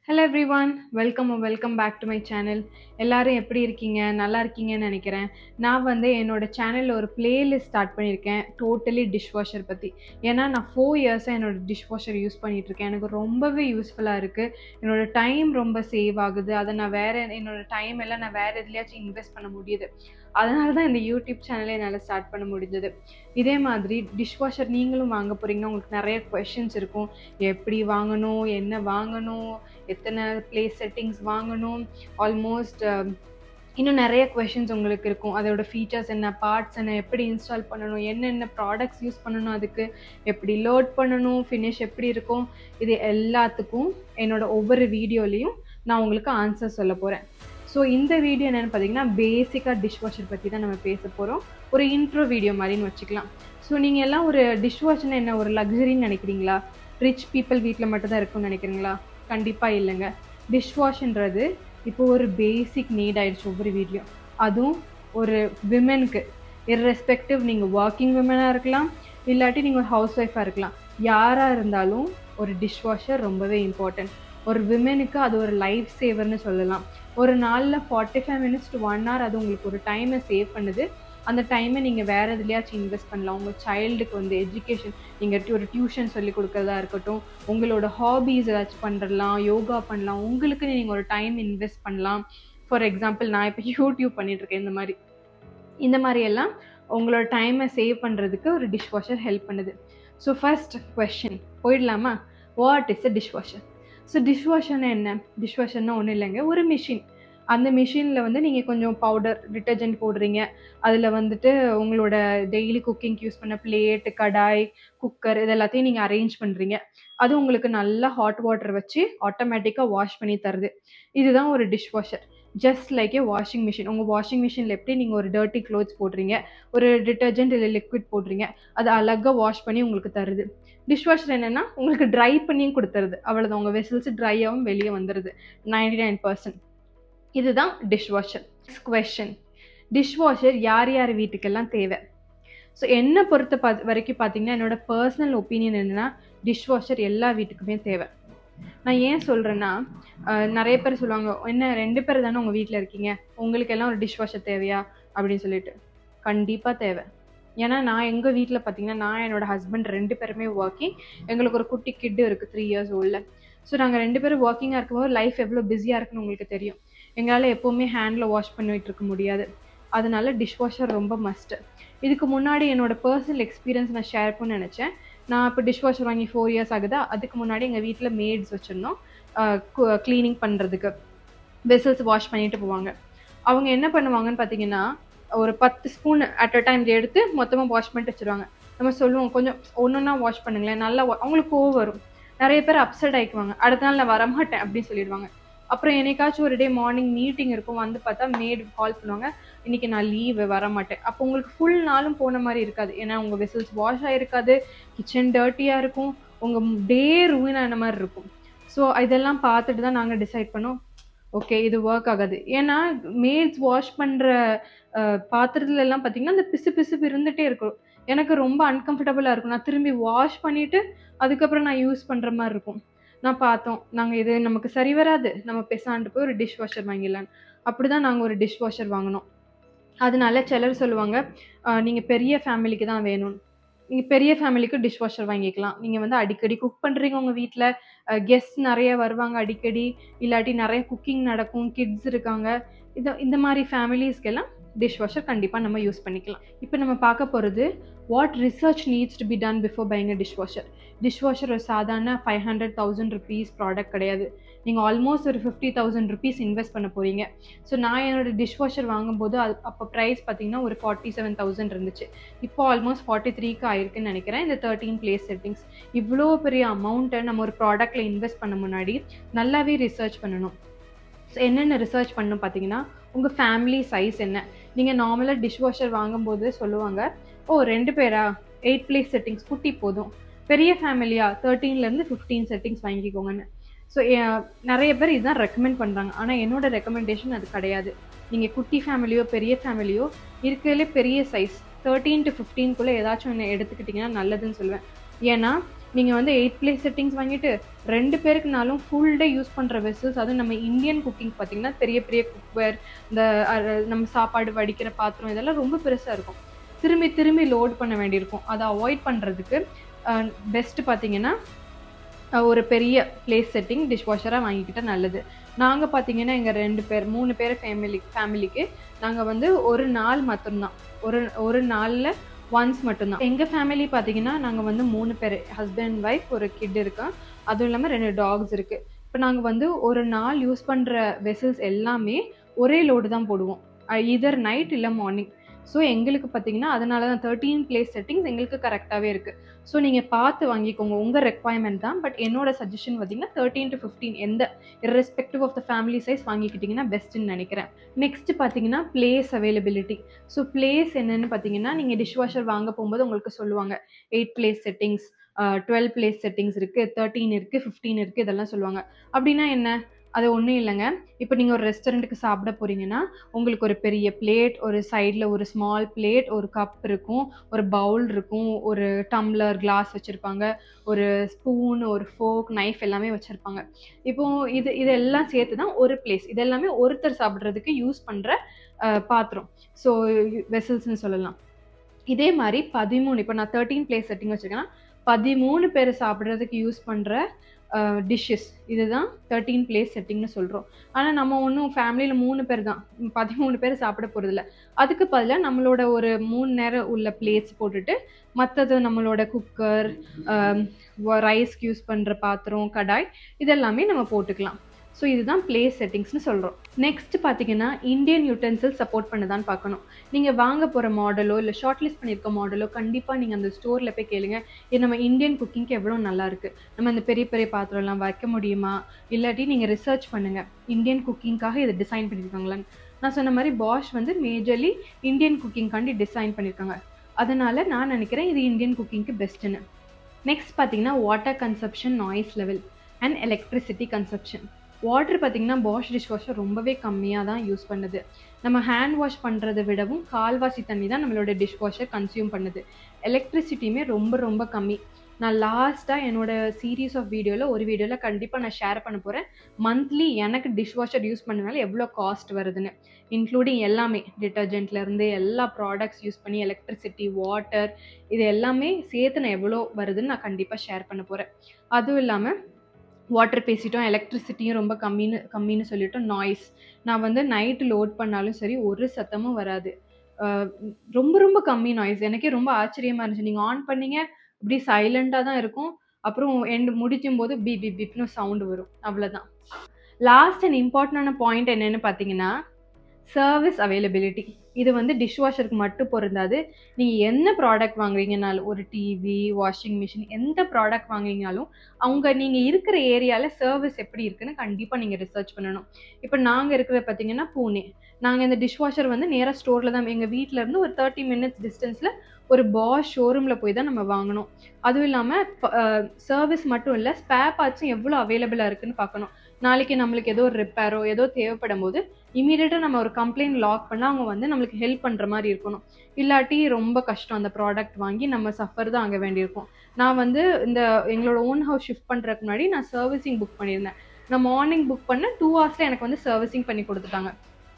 Hello everyone, welcome back to my channel. எல்லாரும் எப்படி இருக்கீங்க? நல்லா இருக்கீங்கன்னு நினைக்கிறேன். நான் என்னோட சேனலில் ஒரு பிளேலிஸ்ட் ஸ்டார்ட் பண்ணியிருக்கேன், டோட்டலி டிஷ் வாஷர் பற்றி. ஏன்னா நான் 4 இயர்ஸாக என்னோட டிஷ் வாஷர் யூஸ் பண்ணிகிட்ருக்கேன். எனக்கு ரொம்பவே யூஸ்ஃபுல்லாக இருக்குது. என்னோடய டைம் ரொம்ப சேவ் ஆகுது. அதை நான் என்னோடய டைம் எல்லாம் நான் வேறு எதுலையாச்சும் இன்வெஸ்ட் பண்ண முடியுது. அதனால தான் இந்த யூடியூப் சேனலே என்னால் ஸ்டார்ட் பண்ண முடிஞ்சது. இதே மாதிரி டிஷ் வாஷர் நீங்களும் வாங்க போகிறீங்கன்னா உங்களுக்கு நிறைய கொஷின்ஸ் இருக்கும். எப்படி வாங்கணும், என்ன வாங்கணும், எத்தனை பிளேஸ் செட்டிங்ஸ் வாங்கணும், ஆல்மோஸ்ட் இன்னும் நிறைய கொஷின்ஸ் உங்களுக்கு இருக்கும். அதோட ஃபீச்சர்ஸ் என்ன, பார்ட்ஸ் என்ன, எப்படி இன்ஸ்டால் பண்ணணும், என்னென்ன ப்ராடக்ட்ஸ் யூஸ் பண்ணணும், அதுக்கு எப்படி லோட் பண்ணணும், ஃபினிஷ் எப்படி இருக்கும், இது எல்லாத்துக்கும் என்னோட ஒவ்வொரு வீடியோலையும் நான் உங்களுக்கு ஆன்சர் சொல்ல போகிறேன். ஸோ இந்த வீடியோ என்னென்னு பார்த்தீங்கன்னா பேசிக்காக டிஷ் வாஷர் பற்றி தான் நம்ம பேச போகிறோம். ஒரு இன்ட்ரோ வீடியோ மாதிரின்னு வச்சுக்கலாம். ஸோ நீங்கள் எல்லாம் ஒரு டிஷ் வாஷர்னு என்ன ஒரு லக்ஸரின்னு நினைக்கிறீங்களா? ரிச் பீப்புள் வீட்டில் மட்டும்தான் இருக்குன்னு நினைக்கிறீங்களா? கண்டிப்பாக இல்லைங்க. டிஷ் வாஷ்ன்றது இப்போ ஒரு பேசிக் நீட் ஆயிடுச்சு ஒவ்வொரு வீட்லையும். அதுவும் ஒரு விமெனுக்கு, இர்ரெஸ்பெக்டிவ் நீங்கள் ஒர்க்கிங் விமனாக இருக்கலாம், இல்லாட்டி நீங்கள் ஒரு ஹவுஸ் ஒய்ஃபாக இருக்கலாம், யாராக இருந்தாலும் ஒரு டிஷ் வாஷர் ரொம்பவே இம்பார்ட்டன்ட். ஒரு விமெனுக்கு அது ஒரு லைஃப் சேவர்னு சொல்லலாம். ஒரு நாளில் 45 minutes to 1 hour அது உங்களுக்கு ஒரு டைமை சேவ் பண்ணுது. அந்த டைமை நீங்கள் வேறு எதுலையாச்சும் இன்வெஸ்ட் பண்ணலாம். உங்கள் சைல்டுக்கு எஜுகேஷன், நீங்கள் ஒரு டியூஷன் சொல்லி கொடுக்குறதா இருக்கட்டும், உங்களோட ஹாபீஸ் ஏதாச்சும் பண்ணுறலாம், யோகா பண்ணலாம், உங்களுக்குன்னு நீங்கள் ஒரு டைம் இன்வெஸ்ட் பண்ணலாம். ஃபார் எக்ஸாம்பிள் நான் இப்போ யூடியூப் பண்ணிகிட்ருக்கேன். இந்த மாதிரி எல்லாம் உங்களோட டைமை சேவ் பண்ணுறதுக்கு ஒரு டிஷ் வாஷர் ஹெல்ப் பண்ணுது. ஸோ ஃபர்ஸ்ட் கொஸ்டின் போயிடலாமா? What is a dish washer? So dish வாஷர்னா என்ன? டிஷ் வாஷர்னா ஒன்றும் இல்லைங்க, ஒரு மிஷின். அந்த மிஷினில் நீங்கள் கொஞ்சம் பவுடர், டிட்டர்ஜென்ட் போடுறீங்க. அதில் உங்களோட டெய்லி குக்கிங்க்கு யூஸ் பண்ண பிளேட், கடாய், குக்கர் இது எல்லாத்தையும் நீங்கள் அரேஞ்ச் பண்ணுறீங்க. அது உங்களுக்கு நல்லா ஹாட் வாட்டர் வச்சு ஆட்டோமேட்டிக்காக வாஷ் பண்ணி தருது. இதுதான் ஒரு டிஷ் வாஷர். ஜஸ்ட் லைக் ஏ வாஷிங் மிஷின். உங்கள் வாஷிங் மிஷினில் எப்படி நீங்கள் ஒரு டர்ட்டி க்ளோத்ஸ் போடுறீங்க, ஒரு டிட்டர்ஜென்ட் இல்லை லிக்விட் போடுறீங்க, அது அழகாக வாஷ் பண்ணி உங்களுக்கு தருது. டிஷ் வாஷர் என்னென்னா உங்களுக்கு ட்ரை பண்ணியும் கொடுத்துருது. அவ்வளோதான், உங்கள் வெசல்ஸ் ட்ரையாகவும் வெளியே வந்துடுது 99%. இதுதான் dish washer. Next question, dish washer யார் யார் வீட்டுக்கெல்லாம் தேவை? ஸோ என்னை பொறுத்த வரைக்கும் பார்த்தீங்கன்னா, என்னோட பர்சனல் ஒப்பீனியன் என்னென்னா டிஷ் வாஷர் எல்லா வீட்டுக்குமே தேவை. நான் ஏன் சொல்கிறேன்னா, நிறைய பேர் சொல்லுவாங்க, என்ன 2 பேர் தானே உங்கள் வீட்டில் இருக்கீங்க, உங்களுக்கெல்லாம் ஒரு டிஷ் வாஷர் தேவையா அப்படின்னு சொல்லிட்டு. கண்டிப்பாக தேவை. ஏன்னா நான் எங்கள் வீட்டில் பார்த்தீங்கன்னா, நான் என்னோடய ஹஸ்பண்ட் 2 பேருமே ஒர்க்கிங். எங்களுக்கு ஒரு குட்டி கிட்டு இருக்குது, 3 years old. ஸோ நாங்கள் 2 பேரும் ஒர்க்கிங்காக இருக்கும்போது லைஃப் எவ்வளோ பிஸியாக இருக்குன்னு உங்களுக்கு தெரியும். எங்களால் எப்போவுமே ஹேண்டில் வாஷ் பண்ணிகிட்டு இருக்க முடியாது. அதனால டிஷ் வாஷர் ரொம்ப மஸ்ட்டு. இதுக்கு முன்னாடி என்னோடய பர்சனல் எக்ஸ்பீரியன்ஸ் நான் ஷேர் பண்ண நினச்சேன். நான் இப்போ டிஷ் வாஷர் வாங்கி 4 years ஆகுதா. அதுக்கு முன்னாடி எங்கள் வீட்டில் மேட்ஸ் வச்சுருந்தோம், க்ளீனிங் பண்ணுறதுக்கு. வெசல்ஸ் வாஷ் பண்ணிட்டு போவாங்க. அவங்க என்ன பண்ணுவாங்கன்னு பார்த்தீங்கன்னா, ஒரு 10 ஸ்பூன் அட் அ டைம் எடுத்து மொத்தமாக வாஷ் பண்ணிட்டு வச்சுருவாங்க. நம்ம சொல்லுவோம், கொஞ்சம் ஒன்றா வாஷ் பண்ணுங்களேன், நல்லா அவங்களுக்கு கோவம் வரும். நிறைய பேர் அப்செட் ஆகிக்குவாங்க. அடுத்த நாள் நான் வரமாட்டேன் அப்படின்னு சொல்லிடுவாங்க. அப்புறம் என்னைக்காச்சும் ஒரு டே மார்னிங் மீட்டிங் இருக்கும், பார்த்தா மேடு கால் பண்ணுவாங்க, இன்றைக்கி நான் லீவு வரமாட்டேன். அப்போ உங்களுக்கு ஃபுல் நாளும் போன மாதிரி இருக்காது. ஏன்னா உங்கள் வெசல்ஸ் வாஷ் ஆகிருக்காது, கிச்சன் டர்ட்டியாக இருக்கும், உங்கள் டே ரூயின் ஆன மாதிரி இருக்கும். ஸோ இதெல்லாம் பார்த்துட்டு தான் நாங்கள் டிசைட் பண்ணோம், ஓகே இது ஒர்க் ஆகாது. ஏன்னா மேட்ஸ் வாஷ் பண்ணுற பாத்திரத்துலலாம் பார்த்தீங்கன்னா அந்த பிசு இருந்துகிட்டே இருக்கும். எனக்கு ரொம்ப அன்கம்ஃபர்டபுளாக இருக்கும். நான் திரும்பி வாஷ் பண்ணிவிட்டு அதுக்கப்புறம் நான் யூஸ் பண்ணுற மாதிரி இருக்கும். நான் பார்த்தோம், நாங்கள் இது நமக்கு சரி வராது, நம்ம பெசாண்டு போய் ஒரு டிஷ் வாஷர் வாங்கிடலான்னு. அப்படி தான் நாங்கள் ஒரு டிஷ் வாஷர் வாங்கினோம். அதனால சிலர் சொல்லுவாங்க, நீங்கள் பெரிய ஃபேமிலிக்கு தான் வேணும்னு. நீங்கள் பெரிய ஃபேமிலிக்கு டிஷ் வாஷர் வாங்கிக்கலாம். நீங்கள் அடிக்கடி குக் பண்ணுறீங்க, உங்கள் வீட்டில் கெஸ்ட் நிறைய வருவாங்க அடிக்கடி, இல்லாட்டி நிறைய குக்கிங் நடக்கும், கிட்ஸ் இருக்காங்க, இந்த மாதிரி ஃபேமிலிஸ்க்கெல்லாம் டிஷ் வாஷர் கண்டிப்பாக நம்ம யூஸ் பண்ணிக்கலாம். இப்போ நம்ம பார்க்க போகிறது, what research needs to be done before buying a dish washer. Dish washer ஒரு சாதாரண 500,000 rupees ப்ராடக்ட் கிடையாது. நீங்கள் ஆல்மோஸ்ட் ஒரு 50,000 rupees இன்வெஸ்ட் பண்ண போகிறீங்க. ஸோ நான் என்னோட டிஷ் வாஷர் வாங்கும்போது அப்போ ப்ரைஸ் பார்த்தீங்கன்னா ஒரு 47,000 இருந்துச்சு. இப்போ ஆல்மோஸ்ட் 43க்கு ஆயிருக்குன்னு நினைக்கிறேன். இந்த 13 பிளேஸ் செட்டிங்ஸ். இவ்வளோ பெரிய அமௌண்ட்டை நம்ம ஒரு ப்ராடக்ட்டில் இன்வெஸ்ட் பண்ண முன்னாடி நல்லாவே ரிசர்ச் பண்ணணும். ஸோ என்னென்ன ரிசர்ச் பண்ணணும் பார்த்தீங்கன்னா, உங்கள் ஃபேமிலி சைஸ் என்ன. நீங்கள் நார்மலாக டிஷ் வாஷர் வாங்கும்போது சொல்லுவாங்க, 2 பேரா 8 பிளேஸ் செட்டிங்ஸ் குட்டி போதும், பெரிய ஃபேமிலியா 13லேருந்து 15 செட்டிங்ஸ் வாங்கிக்கோங்கன்னு. ஸோ நிறைய பேர் இதுதான் ரெக்கமெண்ட் பண்ணுறாங்க. ஆனால் என்னோட ரெக்கமெண்டேஷன் அது கிடையாது. நீங்கள் குட்டி ஃபேமிலியோ பெரிய ஃபேமிலியோ இருக்கிறதுலே பெரிய சைஸ் 13 to 15க்குள்ளே ஏதாச்சும் ஒன்று எடுத்துக்கிட்டிங்கன்னா நல்லதுன்னு சொல்லுவேன். ஏன்னா நீங்கள் வந்து 8 பிளேஸ் செட்டிங்ஸ் வாங்கிட்டு 2 பேருக்குனாலும் ஃபுல் டே யூஸ் பண்ணுற வெசல்ஸ், அதுவும் நம்ம இந்தியன் குக்கிங் பார்த்தீங்கன்னா பெரிய பெரிய குக்வேர், இந்த நம்ம சாப்பாடு வடிக்கிற பாத்திரம் இதெல்லாம் ரொம்ப பெருசாக இருக்கும். திரும்பி திரும்பி லோட் பண்ண வேண்டியிருக்கும். அதை அவாய்ட் பண்ணுறதுக்கு பெஸ்ட்டு பார்த்தீங்கன்னா ஒரு பெரிய பிளேஸ் செட்டிங் டிஷ்வாஷராக வாங்கிக்கிட்டா நல்லது. நாங்கள் பார்த்தீங்கன்னா எங்கள் 2 பேர் 3 பேர் ஃபேமிலிக்கு நாங்கள் வந்து ஒரு நாள் மட்டும்தான், ஒரு நாளில் ஒன்ஸ் மட்டும்தான். எங்கள் ஃபேமிலி பார்த்தீங்கன்னா நாங்கள் வந்து 3 பேர், ஹஸ்பண்ட் ஒய்ஃப், ஒரு கிட் இருக்கான், அதுவும் இல்லாமல் 2 டாக்ஸ் இருக்குது. இப்போ நாங்கள் வந்து ஒரு நாள் யூஸ் பண்ணுற வெசல்ஸ் எல்லாமே ஒரே லோடு தான் போடுவோம், இதர் நைட் இல்லை மார்னிங். ஸோ எங்களுக்கு பார்த்தீங்கன்னா அதனால தான் 13 பிளேஸ் செட்டிங்ஸ் எங்களுக்கு கரெக்டாகவே இருக்குது. ஸோ நீங்கள் பார்த்து வாங்கிக்கோங்க, உங்கள் ரெக்வயர்மெண்ட் தான். பட் என்னோட சஜஷன் பார்த்தீங்கன்னா 13 to 15 எந்த irrespective of the family size வாங்கிக்கிட்டிங்கன்னா பெஸ்ட்டுன்னு நினைக்கிறேன். நெக்ஸ்ட் பார்த்தீங்கன்னா பிளேஸ் அவைலபிலிட்டி. ஸோ பிளேஸ் என்னென்னு பார்த்தீங்கன்னா நீங்கள் டிஷ்வாஷர் வாங்க போகும்போது உங்களுக்கு சொல்லுவாங்க 8 பிளேஸ் செட்டிங்ஸ், 12 பிளேஸ் செட்டிங்ஸ் இருக்குது, 13 இருக்குது, 15 இருக்குது, இதெல்லாம் சொல்லுவாங்க. அப்படின்னா என்ன? அது ஒன்றும் இல்லைங்க. இப்போ நீங்கள் ஒரு ரெஸ்டாரண்ட்டுக்கு சாப்பிட போகிறீங்கன்னா உங்களுக்கு ஒரு பெரிய பிளேட், ஒரு சைடில் ஒரு ஸ்மால் பிளேட், ஒரு கப் இருக்கும், ஒரு பவுல் இருக்கும், ஒரு டம்ளர் கிளாஸ் வச்சுருப்பாங்க, ஒரு ஸ்பூன், ஒரு ஃபோர்க், நைஃப் எல்லாமே வச்சுருப்பாங்க. இப்போது இதெல்லாம் சேர்த்து தான் ஒரு பிளேஸ். இது எல்லாமே ஒருத்தர் சாப்பிட்றதுக்கு யூஸ் பண்ணுற பாத்திரம், ஸோ வெசல்ஸ்ன்னு சொல்லலாம். இதே மாதிரி 13, இப்போ நான் 13 பிளேஸ் செட்டிங் வச்சுருக்கேன்னா 13 பேர் சாப்பிட்றதுக்கு யூஸ் பண்ணுற டிஷ்ஷஸ் இதுதான் 13 பிளேஸ் செட்டிங்னு சொல்கிறோம். ஆனால் நம்ம ஒன்றும் ஃபேமிலியில் 3 பேர் தான், 13 பேர் சாப்பிட போகிறதில்ல. அதுக்கு பதிலாக நம்மளோட ஒரு 3 நேரம் உள்ள பிளேட்ஸ் போட்டுட்டு மற்றது நம்மளோட குக்கர், ரைஸ்க்கு யூஸ் பண்ணுற பாத்திரம், கடாய், இதெல்லாமே நம்ம போட்டுக்கலாம். ஸோ இதுதான் பிளேஸ் செட்டிங்ஸ்னு சொல்கிறோம். நெக்ஸ்ட் பார்த்தீங்கன்னா இந்தியன் யூட்டென்சில் சப்போர்ட் பண்ணதான் பார்க்கணும். நீங்கள் வாங்க போகிற மாடலோ இல்லை ஷார்ட் லிஸ்ட் பண்ணியிருக்க மாடலோ கண்டிப்பாக நீங்கள் அந்த ஸ்டோரில் போய் கேளுங்க, இது நம்ம இந்தியன் குக்கிங்க்கு எவ்வளோ நல்லா இருக்குது, நம்ம இந்த பெரிய பெரிய பாத்திரம்லாம் வைக்க முடியுமா, இல்லாட்டி நீங்கள் ரிசர்ச் பண்ணுங்கள் இந்தியன் குக்கிங்காக இதை டிசைன் பண்ணியிருக்காங்களான்னு. நான் சொன்ன மாதிரி பாஷ் வந்து மேஜர்லி இந்தியன் குக்கிங்காண்டி டிசைன் பண்ணியிருக்காங்க. அதனால் நான் நினைக்கிறேன் இது இந்தியன் குக்கிங்க்கு பெஸ்ட்டுன்னு. நெக்ஸ்ட் பார்த்தீங்கன்னா water consumption, noise level and electricity consumption. Water பார்த்தீங்கன்னா பாஷ் டிஷ்வாஷர் ரொம்பவே கம்மியாக தான் யூஸ் பண்ணுது. நம்ம ஹேண்ட் வாஷ் பண்ணுறதை விடவும் கால்வாசி தண்ணி தான் நம்மளோட டிஷ்வாஷர் கன்சியூம் பண்ணுது. எலக்ட்ரிசிட்டியுமே ரொம்ப ரொம்ப கம்மி. நான் லாஸ்ட்டாக என்னோட சீரீஸ் ஆஃப் வீடியோவில் ஒரு வீடியோவில் கண்டிப்பாக நான் ஷேர் பண்ண போகிறேன், மந்த்லி எனக்கு டிஷ்வாஷர் யூஸ் பண்ணனால எவ்வளோ காஸ்ட் வருதுன்னு, இன்க்ளூடிங் எல்லாமே டிட்டர்ஜென்ட்லேருந்து எல்லா ப்ராடக்ட்ஸ் யூஸ் பண்ணி எலக்ட்ரிசிட்டி, வாட்டர், இது எல்லாமே சேர்த்து நான் எவ்வளோ வருதுன்னு நான் கண்டிப்பாக ஷேர் பண்ண போகிறேன். அதுவும் இல்லாமல் வாட்டர் பேசிட்டோம், எலக்ட்ரிசிட்டியும் ரொம்ப கம்மின்னு சொல்லிட்டோம். நாய்ஸ், நான் வந்து நைட்டு லோட் பண்ணாலும் சரி ஒரு சத்தமும் வராது, ரொம்ப ரொம்ப கம்மி நாய்ஸ். எனக்கே ரொம்ப ஆச்சரியமாக இருந்துச்சு. நீங்கள் ஆன் பண்ணீங்க இப்படி சைலண்ட்டாக தான் இருக்கும், அப்புறம் முடிக்கும் போது பி பி பிப்னு சவுண்டு வரும், அவ்வளோதான். லாஸ்ட் அண்ட் இம்பார்ட்டண்டான பாயிண்ட் என்னென்னு பார்த்தீங்கன்னா சர்வீஸ் அவைலபிலிட்டி. இது வந்து டிஷ்வாஷருக்கு மட்டும் பொருந்தாது. நீங்கள் என்ன ப்ராடக்ட் வாங்குறீங்கனாலும், ஒரு டிவி, வாஷிங் மிஷின், எந்த ப்ராடக்ட் வாங்குறீங்கனாலும் நீங்கள் இருக்கிற ஏரியாவில் சர்வீஸ் எப்படி இருக்குன்னு கண்டிப்பாக நீங்கள் ரிசர்ச் பண்ணணும். இப்போ நாங்கள் இருக்கிறது பார்த்தீங்கன்னா பூனே. நாங்கள் இந்த டிஷ்வாஷர் வந்து நேராக ஸ்டோரில் தான், எங்கள் வீட்டிலேருந்து ஒரு 30 மினிட்ஸ் டிஸ்டன்ஸில் ஒரு பாஷ் ஷோரூமில் போய் தான் நம்ம வாங்கினோம். அதுவும் இல்லாமல் சர்வீஸ் மட்டும் இல்லை, ஸ்பேர் பார்ட்ஸும் எவ்வளோ அவைலபிளாக இருக்குன்னு பார்க்கணும். நாளைக்கு நம்மளுக்கு ஏதோ ஒரு ரிப்பேரோ ஏதோ தேவைப்படும் போது இமீடியட்டாக நம்ம ஒரு கம்ப்ளைண்ட் லாக் பண்ணால் அவங்க வந்து நம்மளுக்கு ஹெல்ப் பண்ணுற மாதிரி இருக்கணும். இல்லாட்டி ரொம்ப கஷ்டம், அந்த ப்ராடக்ட் வாங்கி நம்ம சஃபர் தான் ஆக வேண்டியிருக்கும். நான் வந்து இந்த எங்களோட ஓன் ஹவுஸ் ஷிஃப்ட் பண்ணுறதுக்கு முன்னாடி நான் சர்வீசிங் புக் பண்ணியிருந்தேன். நான் மார்னிங் புக் பண்ண 2 ஹவர்ஸில் எனக்கு வந்து சர்வீசிங் பண்ணி கொடுத்துட்டாங்க.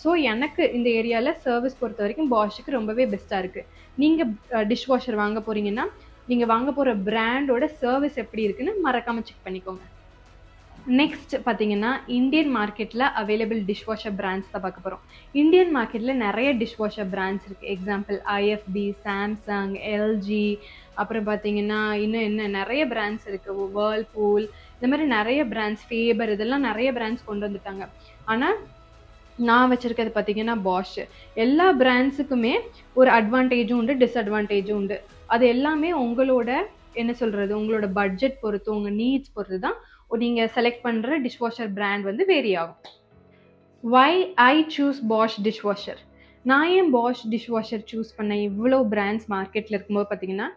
ஸோ எனக்கு இந்த ஏரியாவில் சர்வீஸ் பொறுத்த வரைக்கும் பாஷுக்கு ரொம்பவே பெஸ்ட்டாக இருக்குது. நீங்கள் டிஷ்வாஷர் வாங்க போகிறீங்கன்னா நீங்கள் வாங்க போகிற பிராண்டோட சர்வீஸ் எப்படி இருக்குன்னு மறக்காமல் செக் பண்ணிக்கோங்க. நெக்ஸ்ட் பார்த்தீங்கன்னா இந்தியன் மார்க்கெட்டில் அவைலபிள் டிஷ்வாஷர் பிராண்ட்ஸ் தான் பார்க்க போகிறோம். இந்தியன் மார்க்கெட்டில் நிறைய டிஷ்வாஷர் பிராண்ட்ஸ் இருக்குது. எக்ஸாம்பிள் ஐஎஃப்பி, சாம்சங், எல்ஜி, அப்புறம் பார்த்தீங்கன்னா இன்னும் என்ன நிறைய பிராண்ட்ஸ் இருக்குது, வேர்ல்பூல், இந்த மாதிரி நிறைய பிராண்ட்ஸ், ஃபேபர், இதெல்லாம் நிறைய பிராண்ட்ஸ் கொண்டு வந்துட்டாங்க. ஆனால் நான் வச்சுருக்கிறது பார்த்தீங்கன்னா பாஷ். எல்லா பிராண்ட்ஸுக்குமே ஒரு அட்வான்டேஜும் உண்டு, டிஸ்அட்வான்டேஜும் உண்டு. அது எல்லாமே உங்களோட என்ன சொல்கிறது, உங்களோட பட்ஜெட் பொறுத்து, உங்கள் நீட்ஸ் பொறுத்து தான் நீங்கள் செலக்ட் பண்ணுற டிஷ்வாஷர் பிராண்ட் வந்து வேரி ஆகும். வை ஐ சூஸ் பாஷ் டிஷ்வாஷர்? நான் ஏன் பாஷ் டிஷ்வாஷர் சூஸ் பண்ணேன் இவ்வளோ பிராண்ட்ஸ் மார்க்கெட்டில் இருக்கும்போது பார்த்தீங்கன்னா,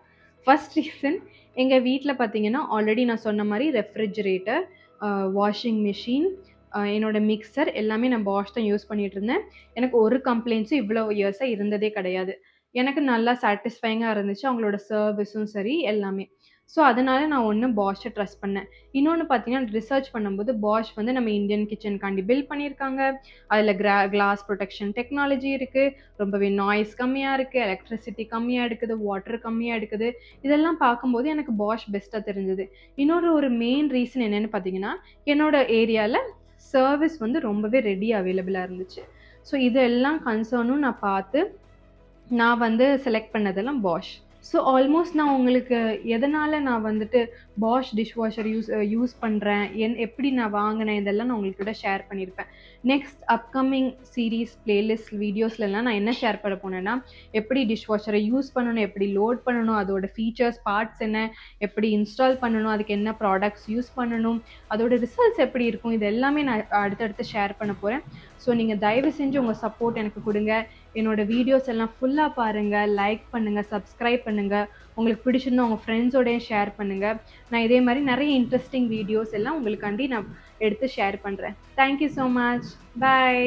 ஃபர்ஸ்ட் ரீசன், எங்கள் வீட்டில் பார்த்தீங்கன்னா ஆல்ரெடி நான் சொன்ன மாதிரி ரெஃப்ரிஜரேட்டர், வாஷிங் மிஷின், என்னோட மிக்சர் எல்லாமே நான் பாஷ் தான் யூஸ் பண்ணிகிட்டு இருந்தேன். எனக்கு ஒரு கம்ப்ளைண்ட்ஸும் இவ்வளோ இயர்ஸாக இருந்ததே கிடையாது. எனக்கு நல்லா சாட்டிஸ்ஃபைங்காக இருந்துச்சு, அவங்களோட சர்வீஸும் சரி எல்லாமே. ஸோ அதனால நான் ஒன்று பாஷை ட்ரஸ்ட் பண்ணேன். இன்னொன்று பார்த்தீங்கன்னா ரிசர்ச் பண்ணும்போது பாஷ் வந்து நம்ம இந்தியன் கிச்சனுக்காண்டி பில்ட் பண்ணியிருக்காங்க. அதில் கிளாஸ் ப்ரொடெக்ஷன் டெக்னாலஜி இருக்குது, ரொம்பவே நாய்ஸ் கம்மியாக இருக்குது, எலக்ட்ரிசிட்டி கம்மியாக எடுக்குது, வாட்டர் கம்மியாக எடுக்குது. இதெல்லாம் பார்க்கும்போது எனக்கு பாஷ் பெஸ்ட்டாக தெரிஞ்சது. ஒரு மெயின் ரீசன் என்னென்னு பார்த்தீங்கன்னா, என்னோட ஏரியாவில் சர்வீஸ் வந்து ரொம்பவே ரெடி அவைலபிளாக இருந்துச்சு. ஸோ இதெல்லாம் கன்சர்னும் நான் பார்த்து நான் வந்து செலக்ட் பண்ணதெல்லாம் பாஷ். ஸோ ஆல்மோஸ்ட் நான் உங்களுக்கு எதனால் நான் வந்துட்டு பாஷ் டிஷ்வாஷர் யூஸ் பண்ணுறேன், எப்படி நான் வாங்கினேன், இதெல்லாம் நான் உங்கள்கிட்ட ஷேர் பண்ணியிருப்பேன். நெக்ஸ்ட் அப்கமிங் சீரீஸ் பிளேலிஸ்ட் வீடியோஸ்லலாம் நான் என்ன ஷேர் பண்ண போனேன்னா, எப்படி டிஷ்வாஷரை யூஸ் பண்ணணும், எப்படி லோட் பண்ணணும், அதோட ஃபீச்சர்ஸ் பார்ட்ஸ் என்ன, எப்படி இன்ஸ்டால் பண்ணணும், அதுக்கு என்ன ப்ராடக்ட்ஸ் யூஸ் பண்ணணும், அதோட ரிசல்ட்ஸ் எப்படி இருக்கும், இது எல்லாமே நான் அடுத்தடுத்து ஷேர் பண்ண போகிறேன். ஸோ நீங்கள் தயவு செஞ்சு உங்கள் சப்போர்ட் எனக்கு கொடுங்க. என்னோடய வீடியோஸ் எல்லாம் ஃபுல்லாக பாருங்கள், லைக் பண்ணுங்கள், சப்ஸ்கிரைப் பண்ணுங்கள். உங்களுக்கு பிடிச்சிருந்தா உங்கள் ஃப்ரெண்ட்ஸோடையும் ஷேர் பண்ணுங்கள். நான் இதே மாதிரி நிறைய இன்ட்ரெஸ்டிங் வீடியோஸ் எல்லாம் உங்களுக்காண்டி நான் எடுத்து ஷேர் பண்ணுறேன். Thank you so much. பாய்.